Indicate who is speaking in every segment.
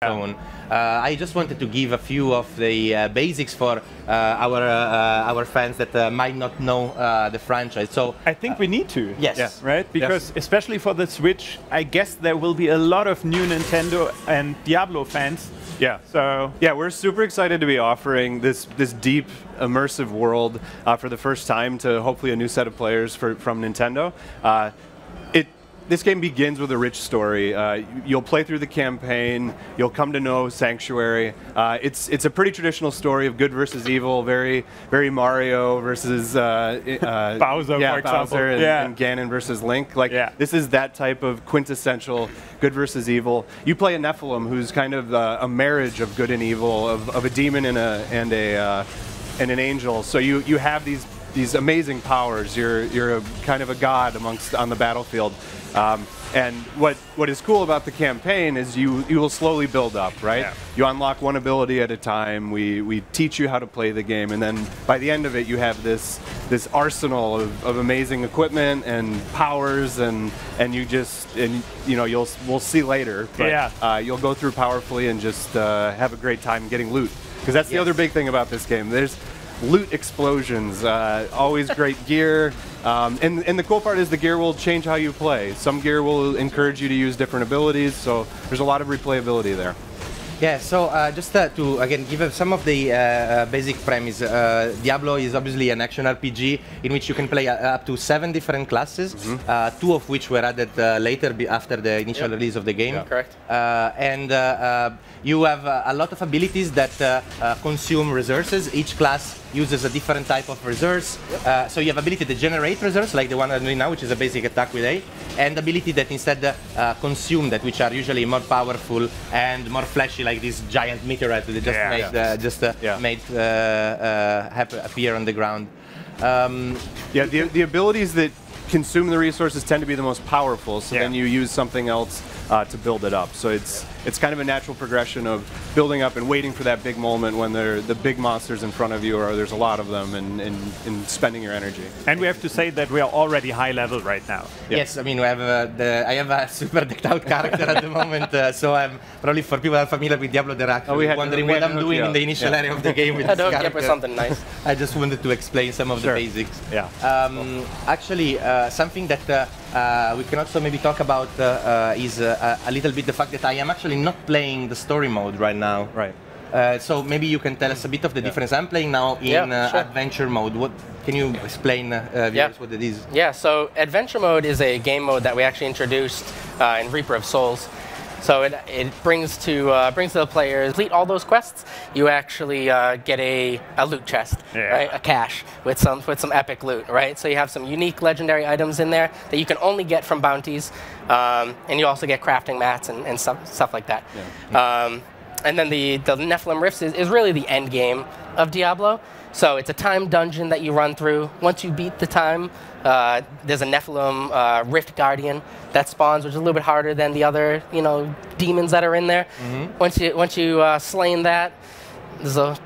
Speaker 1: I just wanted to give a few of the basics for our fans that might not know the franchise. So
Speaker 2: I think we need to.
Speaker 1: Yes.
Speaker 2: Yeah, right? Because especially for the Switch, I guess there will be a lot of new Nintendo and Diablo fans.
Speaker 3: Yeah.
Speaker 2: So
Speaker 3: yeah, we're super excited to be offering this deep, immersive world for the first time to hopefully a new set of players from Nintendo. This game begins with a rich story. You'll play through the campaign. You'll come to know Sanctuary. It's a pretty traditional story of good versus evil, very Mario versus
Speaker 2: Bowser, for example.
Speaker 3: And Ganon versus Link. This is that type of quintessential good versus evil. You play a Nephilim, who's kind of a marriage of good and evil, of a demon and an angel. So you have these amazing powers. You're a kind of a god on the battlefield. And what is cool about the campaign is you will slowly build up, right?
Speaker 2: Yeah.
Speaker 3: You unlock one ability at a time. We teach you how to play the game, and then by the end of it, you have this arsenal of amazing equipment and powers, and we'll see later. But you'll go through powerfully and just have a great time getting loot, because that's the other big thing about this game. There's loot explosions, always great gear, and the cool part is the gear will change how you play. Some gear will encourage you to use different abilities, so there's a lot of replayability there.
Speaker 1: Yeah, so just to again give some of the basic premise, Diablo is obviously an action RPG in which you can play up to 7 different classes, 2 of which were added later after the initial release of the game.
Speaker 4: Yeah. Correct.
Speaker 1: And you have a lot of abilities that consume resources. Each class uses a different type of resource. So you have ability to generate resources, like the one I'm doing now, which is a basic attack with A, and ability that instead consume that, which are usually more powerful and more flashy, like this giant meteorite that they made appear on the ground.
Speaker 3: The abilities that consume the resources tend to be the most powerful, so then you use something else to build it up. So it's kind of a natural progression of building up and waiting for that big moment when the big monsters in front of you, or there's a lot of them, and spending your energy.
Speaker 2: And we have to say that we are already high level right now.
Speaker 1: Yes, I mean I have a super decked out character at the moment, so I'm probably, for people that are familiar with Diablo, they're actually wondering what I'm doing in the initial area of the game with this character.
Speaker 4: Don't get for something nice.
Speaker 1: I just wanted to explain some of the basics. Actually, something that we can also maybe talk about is a little bit the fact that I am actually not playing the story mode right now.
Speaker 3: Right.
Speaker 1: So maybe you can tell us a bit of the difference. I'm playing now in adventure mode. What can you explain viewers what it is?
Speaker 4: Yeah, so adventure mode is a game mode that we actually introduced in Reaper of Souls. So it brings to the players, complete all those quests, you actually get a loot chest, right? A cache with some epic loot, right? So you have some unique legendary items in there that you can only get from bounties, and you also get crafting mats and stuff like that. Yeah. And then the Nephilim Rifts is really the end game of Diablo. So it's a time dungeon that you run through. Once you beat the time, there's a Nephilim Rift Guardian that spawns, which is a little bit harder than the other, demons that are in there. Once you slain that, there's a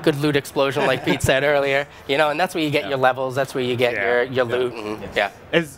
Speaker 4: good loot explosion, like Pete said earlier. And that's where you get your levels. That's where you get your loot. And,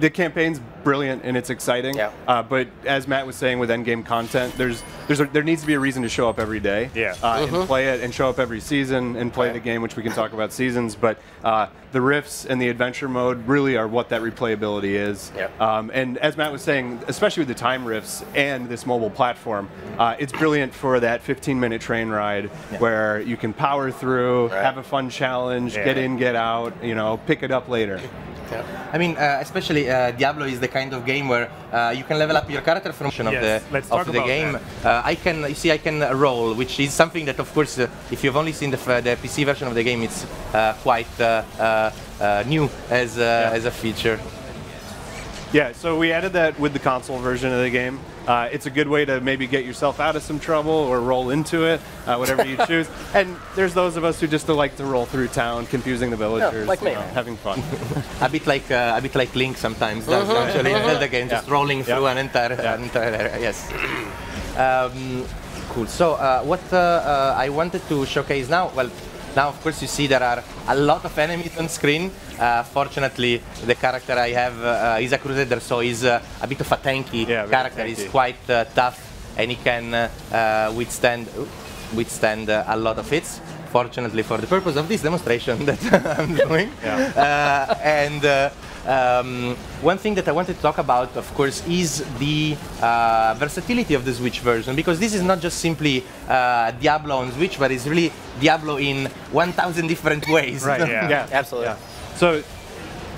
Speaker 3: the campaign's brilliant and it's exciting, but as Matt was saying, with endgame content, there needs to be a reason to show up every day, and play it, and show up every season and play the game, which we can talk about seasons. But the rifts and the adventure mode really are what that replayability is. And as Matt was saying, especially with the time rifts and this mobile platform, it's brilliant for that 15-minute train ride where you can power through, have a fun challenge, get in, get out, pick it up later.
Speaker 1: I mean, especially Diablo is the kind of game where you can level up your character from the game. I can roll, which is something that, of course, if you've only seen the PC version of the game, it's quite new as a feature.
Speaker 3: Yeah, so we added that with the console version of the game. It's a good way to maybe get yourself out of some trouble or roll into it, whatever you choose. And there's those of us who just like to roll through town, confusing the villagers,
Speaker 4: like me.
Speaker 3: Having fun.
Speaker 1: a bit like Link sometimes does actually in Zelda game, just rolling through an entire area. Yes. Cool. So what I wanted to showcase now, now, of course, you see there are a lot of enemies on screen. Fortunately, the character I have is a Crusader, so he's a bit of a tanky character. He's quite tough. and it can withstand a lot of hits. Fortunately, for the purpose of this demonstration that I'm doing. One thing that I wanted to talk about, of course, is the versatility of the Switch version, because this is not just simply Diablo on Switch, but it's really Diablo in 1,000 different ways.
Speaker 3: Right. Yeah.
Speaker 4: Absolutely.
Speaker 3: Yeah. So,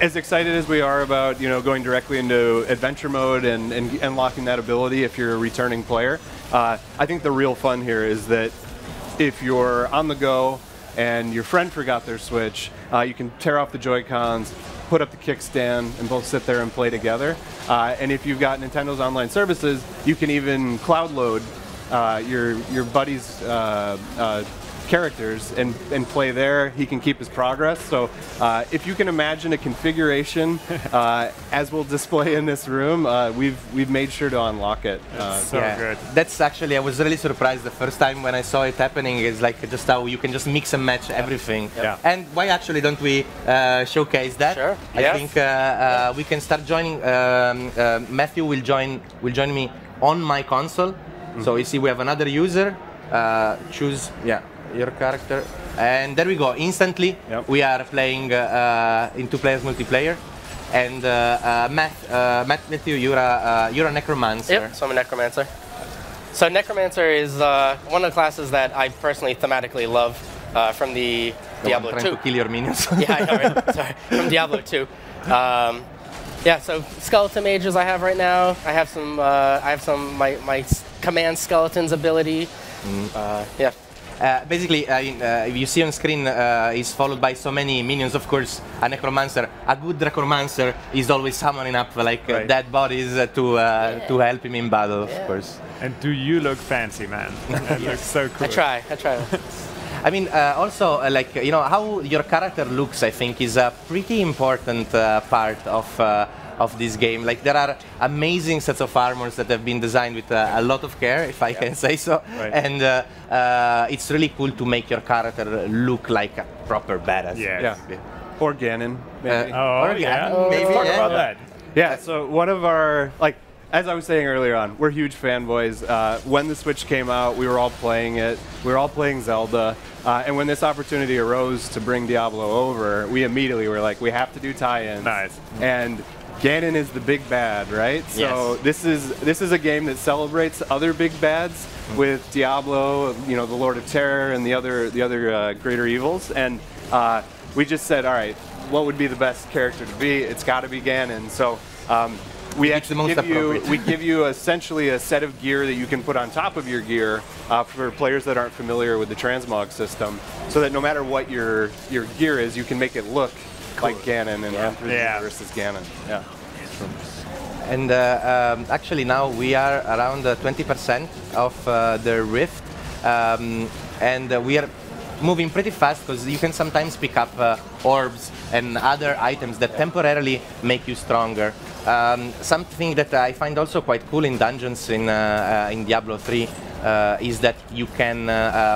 Speaker 3: as excited as we are about going directly into adventure mode and unlocking that ability if you're a returning player, I think the real fun here is that if you're on the go and your friend forgot their Switch, you can tear off the Joy-Cons, put up the kickstand, and both sit there and play together. And if you've got Nintendo's online services, you can even cloud load your buddy's characters and play there. He can keep his progress. So if you can imagine a configuration, as we'll display in this room, we've made sure to unlock it.
Speaker 2: So good.
Speaker 1: That's actually, I was really surprised the first time when I saw it happening. It's like just how you can just mix and match everything.
Speaker 3: Yeah.
Speaker 1: And why actually don't we showcase that?
Speaker 4: Sure.
Speaker 1: I think we can start joining. Matthew will join me on my console. So you see, we have another user. Choose your character, and there we go. Instantly, we are playing in 2 players multiplayer. And Matthew, you're a necromancer.
Speaker 4: Yep, so I'm a necromancer. So necromancer is one of the classes that I personally thematically love from the Diablo 2.
Speaker 1: To kill your minions.
Speaker 4: Yeah, I know, right? Sorry, from Diablo 2. Yeah, so skeleton mages I have right now. I have some my command skeletons ability. Yeah.
Speaker 1: Basically, if you see on screen, is followed by so many minions. Of course, a necromancer, a good necromancer, is always summoning up dead bodies to help him in battle. Of course.
Speaker 2: And do you look fancy, man? That looks so cool.
Speaker 4: I try.
Speaker 1: I mean, also, how your character looks, I think, is a pretty important part of this game. Like, there are amazing sets of armors that have been designed with a lot of care, if I can say so.
Speaker 2: Right.
Speaker 1: And it's really cool to make your character look like a proper badass.
Speaker 2: Yeah.
Speaker 3: Or Ganon, maybe.
Speaker 1: Maybe.
Speaker 2: Talk about that.
Speaker 3: Yeah, so one of our, as I was saying earlier on, we're huge fanboys. When the Switch came out, we were all playing it. We were all playing Zelda. And when this opportunity arose to bring Diablo over, we immediately were like, we have to do tie-ins.
Speaker 2: Nice.
Speaker 3: And Ganon is the big bad, right? So this is a game that celebrates other big bads with Diablo, the Lord of Terror, and the other greater evils. And we just said, all right, what would be the best character to be? It's got to be Ganon. So we actually give you essentially a set of gear that you can put on top of your gear for players that aren't familiar with the transmog system, so that no matter what your gear is, you can make it look like Ganon and run through the universe as Ganon. Yeah.
Speaker 1: And actually now we are around 20% of the Rift, and we are moving pretty fast because you can sometimes pick up orbs and other items that temporarily make you stronger. Something that I find also quite cool in dungeons in Diablo 3 is that you can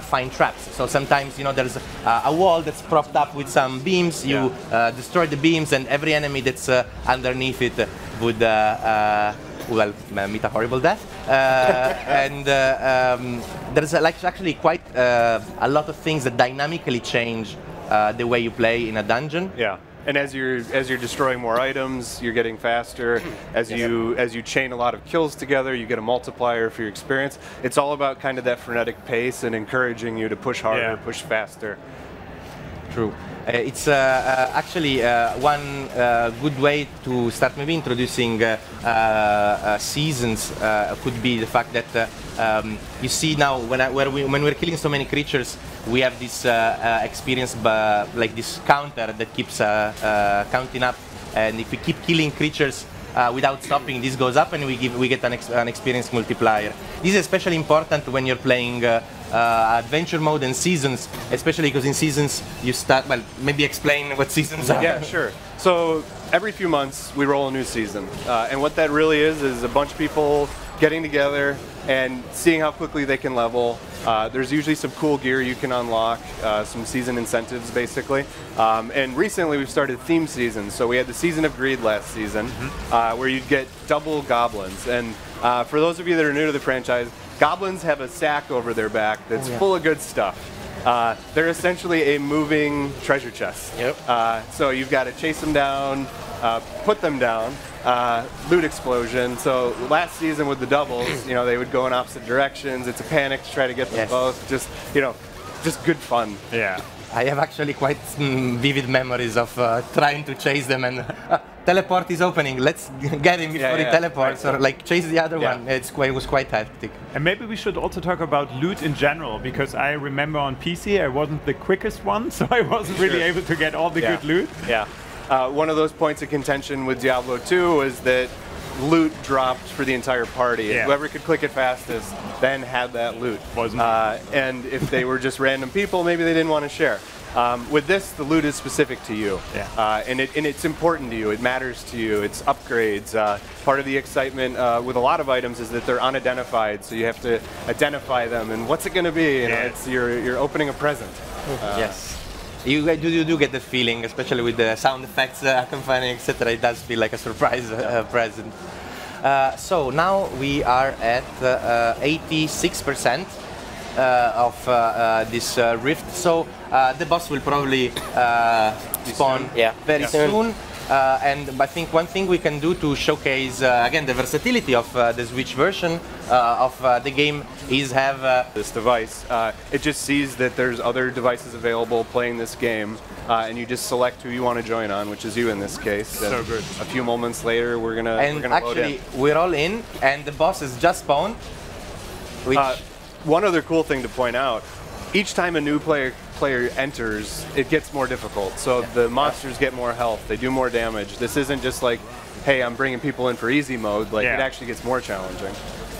Speaker 1: find traps. So sometimes there's a wall that's propped up with some beams. You destroy the beams, and every enemy that's underneath it would meet a horrible death. And there's actually quite a lot of things that dynamically change the way you play in a dungeon.
Speaker 3: Yeah. And as you're destroying more items, you're getting faster. As you chain a lot of kills together, you get a multiplier for your experience. It's all about kind of that frenetic pace and encouraging you to push harder, push faster.
Speaker 1: True. It's actually one good way to start maybe introducing seasons could be the fact that you see now when we're killing so many creatures, we have this experience like this counter that keeps counting up, and if we keep killing creatures without stopping, this goes up and we get an experience multiplier. This is especially important when you're playing adventure mode and seasons, especially because in seasons you start, maybe explain what seasons are.
Speaker 3: Yeah, sure. So every few months we roll a new season, and what that really is a bunch of people getting together and seeing how quickly they can level. There's usually some cool gear you can unlock, some season incentives basically. And recently we've started theme seasons. So we had the Season of Greed last season, where you'd get double goblins. And for those of you that are new to the franchise, Goblins have a sack over their back that's full of good stuff. They're essentially a moving treasure chest.
Speaker 4: Yep.
Speaker 3: So you've got to chase them down, put them down, loot explosion. So last season with the doubles, you know, they would go in opposite directions. It's a panic to try to get them both. Just, you know, just good fun.
Speaker 2: Yeah.
Speaker 1: I have actually quite vivid memories of trying to chase them and teleport is opening. Let's get him before he teleports, or like chase the other one. It was quite hectic.
Speaker 2: And maybe we should also talk about loot in general, because I remember on PC I wasn't the quickest one, so I wasn't really able to get all the good loot.
Speaker 3: Yeah. One of those points of contention with Diablo 2 was that loot dropped for the entire party. And whoever could click it fastest then had that loot. And if they were just random people, maybe they didn't want to share. With this, the loot is specific to you, and it's important to you. It matters to you. It's upgrades. Part of the excitement with a lot of items is that they're unidentified, so you have to identify them. And what's it going to be? You know, it's you're opening a present.
Speaker 1: Yes. You do get the feeling, especially with the sound effects accompanying, etc. It does feel like a surprise present. So now we are at 86% of this rift. So the boss will probably spawn very soon. And I think one thing we can do to showcase again the versatility of the Switch version of the game is have
Speaker 3: this device. It just sees that there's other devices available playing this game, and you just select who you want to join on, which is you in this case.
Speaker 2: So good.
Speaker 3: A few moments later, we're gonna load in.
Speaker 1: We're all in, and the boss is just spawned. Which
Speaker 3: one other cool thing to point out: each time a new player enters, it gets more difficult. So the monsters get more health, they do more damage. This isn't just like, hey, I'm bringing people in for easy mode. Like it actually gets more challenging.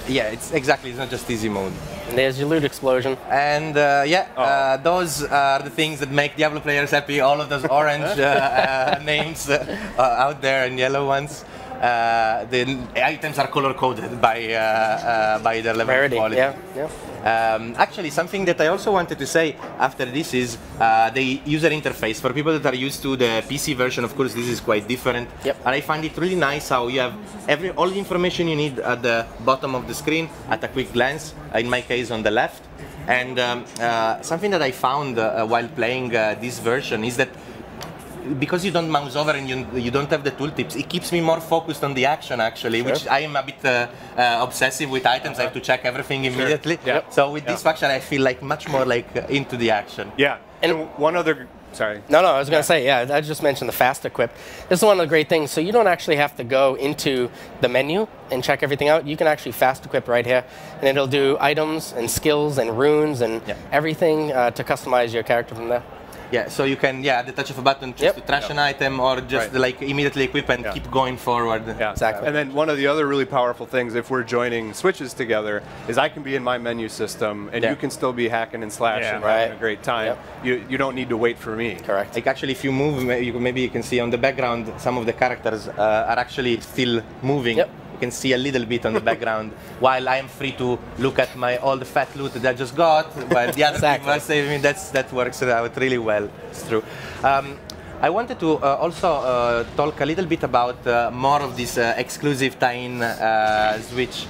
Speaker 1: Yeah, it's not just easy mode.
Speaker 4: And there's your loot explosion.
Speaker 1: And those are the things that make Diablo players happy. All of those orange names out there and yellow ones. The items are color coded by their level of quality. Actually, something that I also wanted to say after this is the user interface. For people that are used to the PC version, of course, this is quite different. And I find it really nice how you have all the information you need at the bottom of the screen at a quick glance. In my case, on the left. And something that I found while playing this version is that because you don't mouse over and you don't have the tooltips, it keeps me more focused on the action actually, which I am a bit obsessive with items. I have to check everything immediately. So with this function, I feel like much more like into the action.
Speaker 3: And one other, sorry.
Speaker 4: No, I was going to say, I just mentioned the fast equip. This is one of the great things. So you don't actually have to go into the menu and check everything out. You can actually fast equip right here, and it'll do items and skills and runes and everything to customize your character from there.
Speaker 1: Yeah, so you can, at the touch of a button, choose to trash an item or just like immediately equip and keep going forward.
Speaker 4: Exactly.
Speaker 3: And then one of the other really powerful things, if we're joining Switches together, is I can be in my menu system and you can still be hacking and slashing and having a great time. You don't need to wait for me.
Speaker 4: Correct.
Speaker 1: Like actually, if you move, maybe you can see on the background, some of the characters are actually still moving. You can see a little bit on the background, while I am free to look at all the fat loot that I just got, while the other people are saving me. That works out really well. It's true. I wanted to also talk a little bit about more of this exclusive tie-in Switch